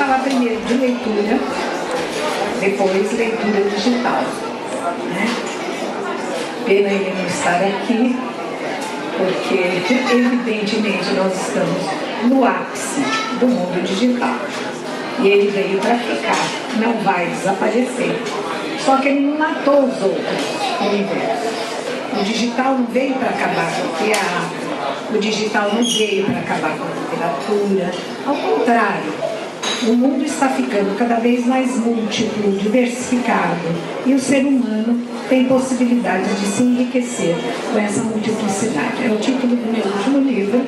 falar primeiro de leitura, depois leitura digital, né? Pena ele não estar aqui, porque evidentemente nós estamos no ápice do mundo digital. E ele veio para ficar, não vai desaparecer. Só que ele não matou os outros universos. O digital não veio para acabar com o teatro, o digital não veio para acabar com a literatura. Ao contrário, o mundo está ficando cada vez mais múltiplo, diversificado, e o ser humano tem possibilidade de se enriquecer com essa multiplicidade. É o título do meu último livro,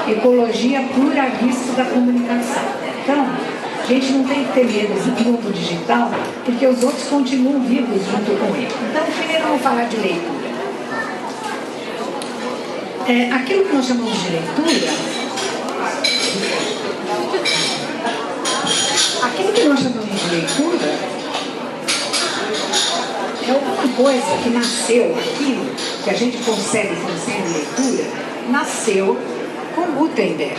Ecologia Pluralista da Comunicação. Então, a gente não tem que ter medo do mundo digital, porque os outros continuam vivos junto com ele. Então, primeiro vamos falar de leitura. Aquilo que nós chamamos de leitura, é alguma coisa que nasceu, aquilo que a gente consegue fazer em leitura, nasceu com Gutenberg.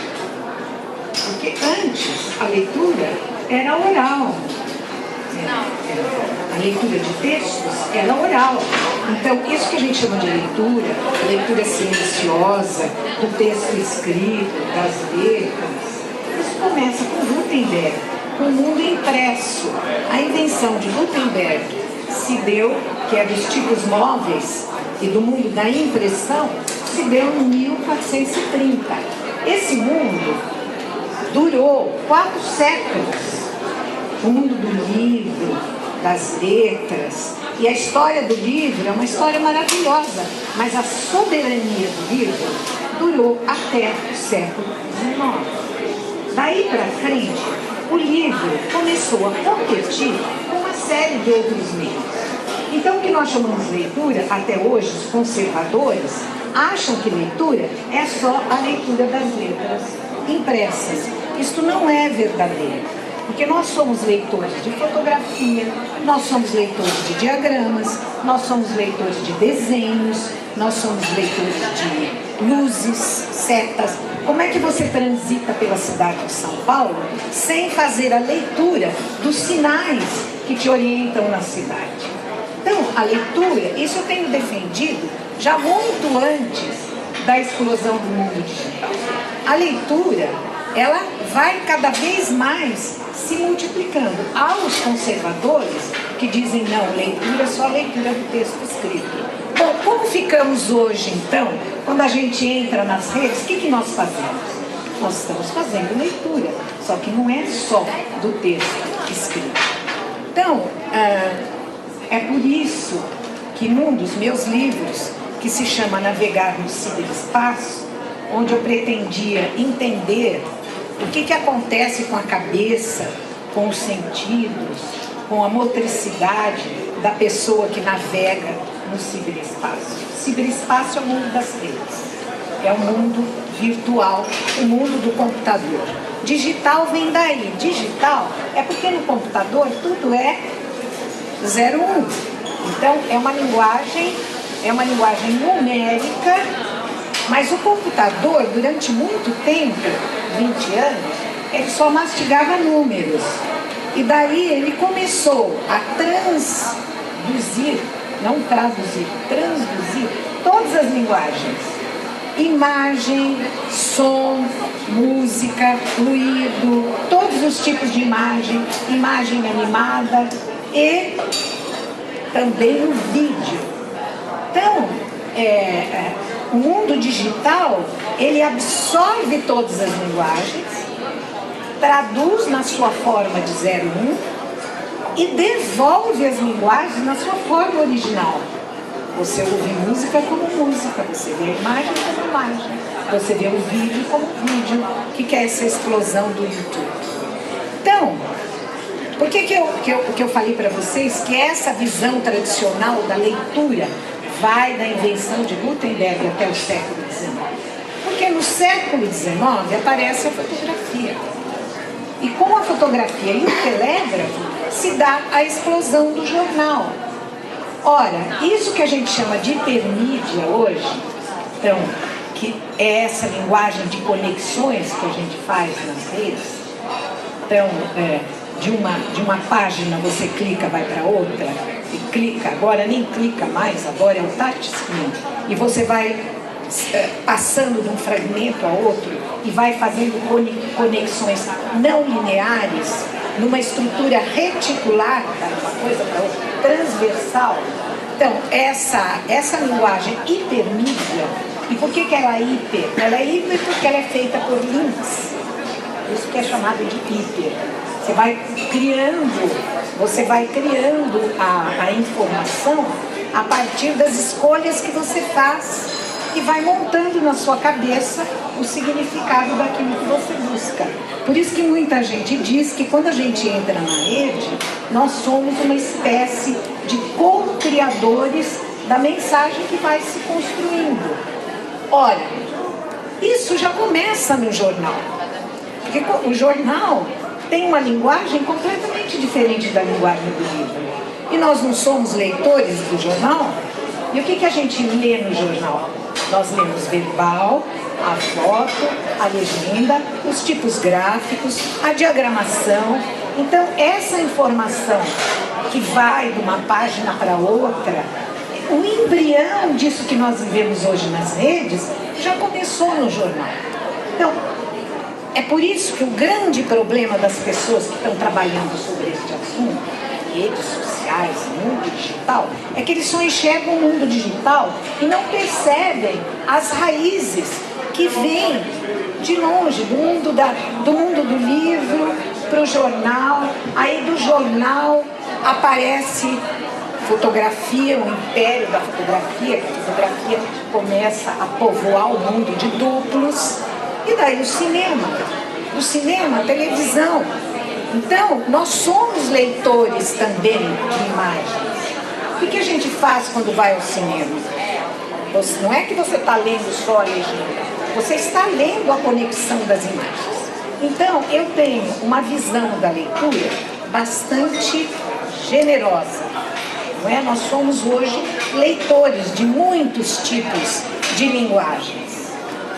Porque antes a leitura era oral. A leitura de textos era oral. Então, isso que a gente chama de leitura silenciosa, do texto escrito, das letras, isso começa com Gutenberg, com o mundo impresso. A invenção de Gutenberg se deu, que é dos tipos móveis e do mundo da impressão, se deu em 1430. Esse mundo durou 4 séculos. O mundo do livro, das letras. E a história do livro é uma história maravilhosa, mas a soberania do livro durou até o século XIX. Daí para frente, o livro começou a competir com uma série de outros meios. Então, o que nós chamamos de leitura, até hoje, os conservadores acham que leitura é só a leitura das letras impressas. Isto não é verdadeiro. Porque nós somos leitores de fotografia, nós somos leitores de diagramas, nós somos leitores de desenhos, nós somos leitores de luzes, setas. Como é que você transita pela cidade de São Paulo sem fazer a leitura dos sinais que te orientam na cidade? Então, a leitura, isso eu tenho defendido já muito antes da explosão do mundo digital. A leitura, ela vai cada vez mais se multiplicando. Há os conservadores que dizem, não, leitura é só a leitura do texto escrito. Bom, como ficamos hoje, então, quando a gente entra nas redes, o que nós fazemos? Nós estamos fazendo leitura, só que não é só do texto escrito. Então, é por isso que num dos meus livros, que se chama Navegar no Ciberespaço, onde eu pretendia entender o que acontece com a cabeça, com os sentidos, com a motricidade da pessoa que navega no ciberespaço. O ciberespaço é o mundo das redes, é o mundo virtual, o mundo do computador. Digital vem daí. Digital é porque no computador tudo é 0,1. Então é uma linguagem numérica, mas o computador, durante muito tempo, 20 anos, ele só mastigava números. E daí ele começou a transduzir, não traduzir, transduzir todas as linguagens. Imagem, som, música, fluido, todos os tipos de imagem, imagem animada e também o vídeo. Então, o mundo digital, ele absorve todas as linguagens, traduz na sua forma de 0,1 e devolve as linguagens na sua forma original. Você ouve música como música, você vê a imagem como imagem, você vê o vídeo como vídeo, que é essa explosão do YouTube. Então, por que eu falei para vocês que essa visão tradicional da leitura vai da invenção de Gutenberg até o século XIX? Porque no século XIX aparece a fotografia. E com a fotografia e o telégrafo se dá a explosão do jornal. Ora, isso que a gente chama de hipermídia hoje, então, que é essa linguagem de conexões que a gente faz nas redes, Então, de uma página você clica, vai para outra, e clica, agora nem clica mais, agora é o touchscreen, e você vai passando de um fragmento a outro e vai fazendo conexões não lineares numa estrutura reticular, uma coisa para outra, transversal. Então, essa linguagem hipermídia, e por que ela é hiper? Ela é hiper porque ela é feita por links, isso que é chamado de hiper. Você vai criando a informação a partir das escolhas que você faz e vai montando na sua cabeça o significado daquilo que você busca. Por isso que muita gente diz que quando a gente entra na rede, nós somos uma espécie de co-criadores da mensagem que vai se construindo. Olha, isso já começa no jornal. Porque o jornal tem uma linguagem completamente diferente da linguagem do livro. E nós não somos leitores do jornal? E o que a gente lê no jornal? Nós lemos verbal, a foto, a legenda, os tipos gráficos, a diagramação. Então, essa informação que vai de uma página para outra, o embrião disso que nós vivemos hoje nas redes, já começou no jornal. Então, é por isso que o grande problema das pessoas que estão trabalhando sobre este assunto, redes sociais, mundo digital, é que eles só enxergam o mundo digital e não percebem as raízes que vêm de longe, do mundo do livro para o jornal. Aí do jornal aparece fotografia, o império da fotografia, que a fotografia começa a povoar o mundo de duplos. E daí o cinema, a televisão. Então, nós somos leitores também de imagens. O que a gente faz quando vai ao cinema? Não é que você está lendo só a legenda, você está lendo a conexão das imagens. Então, eu tenho uma visão da leitura bastante generosa. Não é? Nós somos hoje leitores de muitos tipos de linguagens.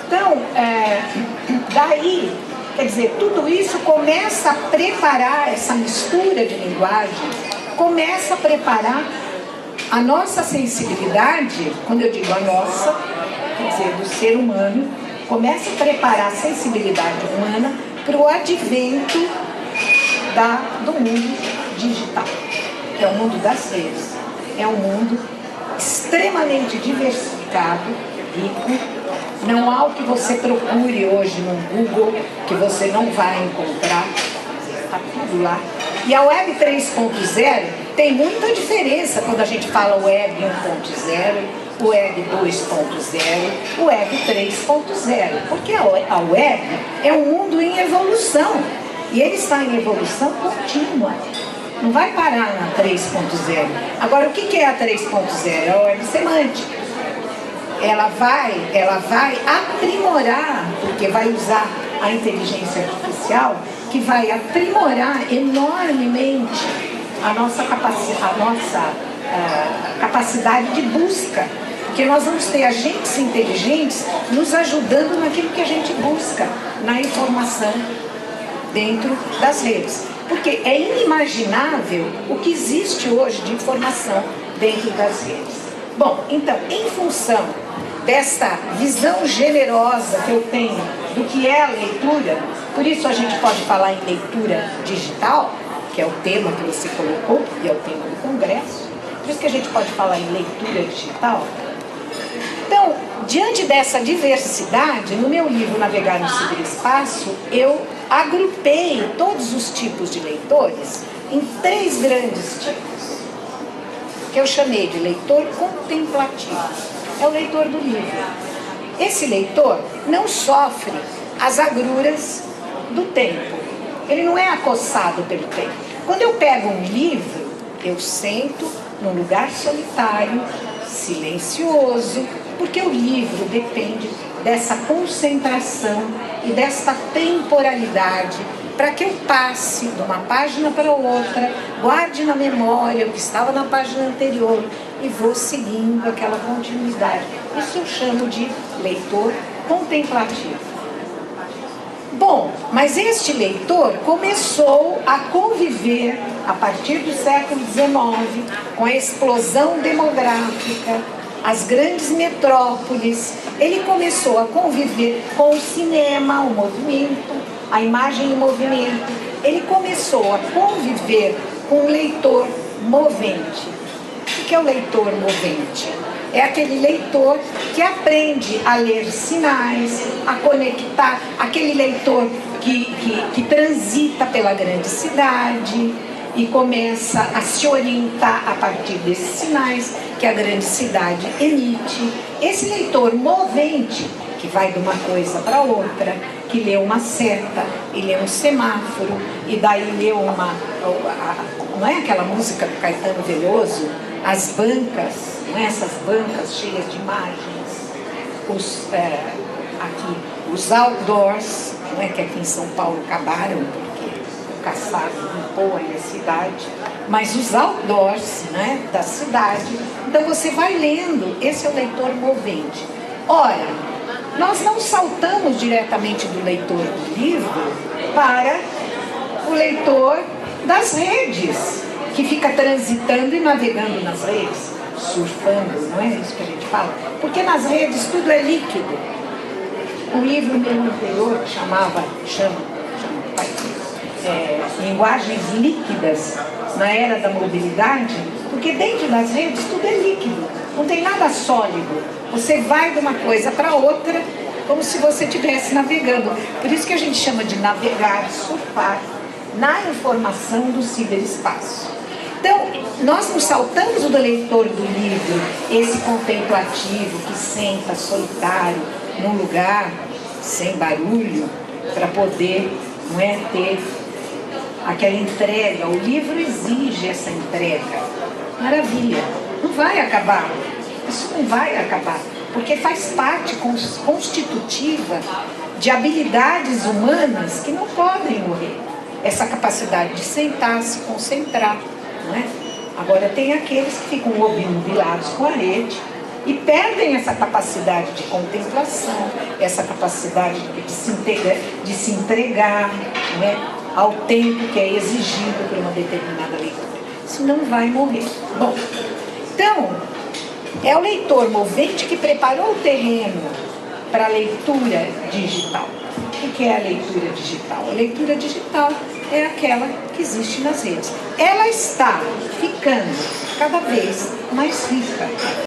Então, daí, quer dizer, tudo isso começa a preparar essa mistura de linguagem, começa a preparar a nossa sensibilidade, quando eu digo a nossa, quer dizer, do ser humano, começa a preparar a sensibilidade humana para o advento do mundo digital, que é o mundo das redes. É um mundo extremamente diversificado, rico. Não há o que você procure hoje no Google que você não vai encontrar, está tudo lá. E a Web 3.0 tem muita diferença quando a gente fala Web 1.0, Web 2.0, Web 3.0, porque a Web é um mundo em evolução e ele está em evolução contínua. Não vai parar na 3.0. Agora, o que é a 3.0? É a Web semântica. Ela vai aprimorar, porque vai usar a inteligência artificial, que vai aprimorar enormemente a nossa capacidade de busca. Porque nós vamos ter agentes inteligentes nos ajudando naquilo que a gente busca, na informação dentro das redes. Porque é inimaginável o que existe hoje de informação dentro das redes. Bom, então, em função desta visão generosa que eu tenho do que é a leitura, por isso a gente pode falar em leitura digital, que é o tema que você colocou, e é o tema do congresso, por isso que a gente pode falar em leitura digital. Então, diante dessa diversidade, no meu livro Navegar no Ciberespaço, eu agrupei todos os tipos de leitores em 3 grandes tipos, que eu chamei de leitor contemplativo. É o leitor do livro. Esse leitor não sofre as agruras do tempo. Ele não é acossado pelo tempo. Quando eu pego um livro, eu sento num lugar solitário, silencioso, porque o livro depende dessa concentração e desta temporalidade, para que eu passe de uma página para outra, guarde na memória o que estava na página anterior e vou seguindo aquela continuidade. Isso eu chamo de leitor contemplativo. Bom, Mas este leitor começou a conviver, a partir do século XIX, com a explosão demográfica, as grandes metrópoles. Ele começou a conviver com o cinema, o movimento, a imagem em movimento. Ele começou a conviver com o leitor movente. O que é o leitor movente? É aquele leitor que aprende a ler sinais, a conectar, aquele leitor que transita pela grande cidade e começa a se orientar a partir desses sinais que a grande cidade emite. Esse leitor movente, que vai de uma coisa para outra, que lê uma seta, e lê um semáforo, e daí lê não é aquela música do Caetano Veloso? As bancas, não é? Essas bancas cheias de imagens, os outdoors, não é? Que aqui em São Paulo acabaram, porque o caçado limpou aí a cidade, mas os outdoors, né, da cidade. Então você vai lendo, esse é o leitor movente. Ora, nós não saltamos diretamente do leitor do livro para o leitor das redes, que fica transitando e navegando nas redes, surfando, não é isso que a gente fala? Porque nas redes tudo é líquido. Um livro meu anterior que chama Linguagens Líquidas na Era da Mobilidade, porque dentro das redes tudo é líquido, não tem nada sólido. Você vai de uma coisa para outra como se você estivesse navegando. Por isso que a gente chama de navegar, surfar na informação do ciberespaço. Então, nós nos saltamos do leitor do livro, esse contemplativo que senta solitário num lugar sem barulho para poder, não é, ter aquela entrega. O livro exige essa entrega. Maravilha, não vai acabar. Isso não vai acabar, porque faz parte constitutiva de habilidades humanas que não podem morrer. Essa capacidade de sentar, se concentrar, não é? Agora tem aqueles que ficam obnubilados com a rede e perdem essa capacidade de contemplação, essa capacidade de se entregar, não é, ao tempo que é exigido por uma determinada leitura. Senão vai morrer. Bom, então, é o leitor movente que preparou o terreno para a leitura digital. O que é a leitura digital? A leitura digital é aquela que existe nas redes. Ela está ficando cada vez mais rica.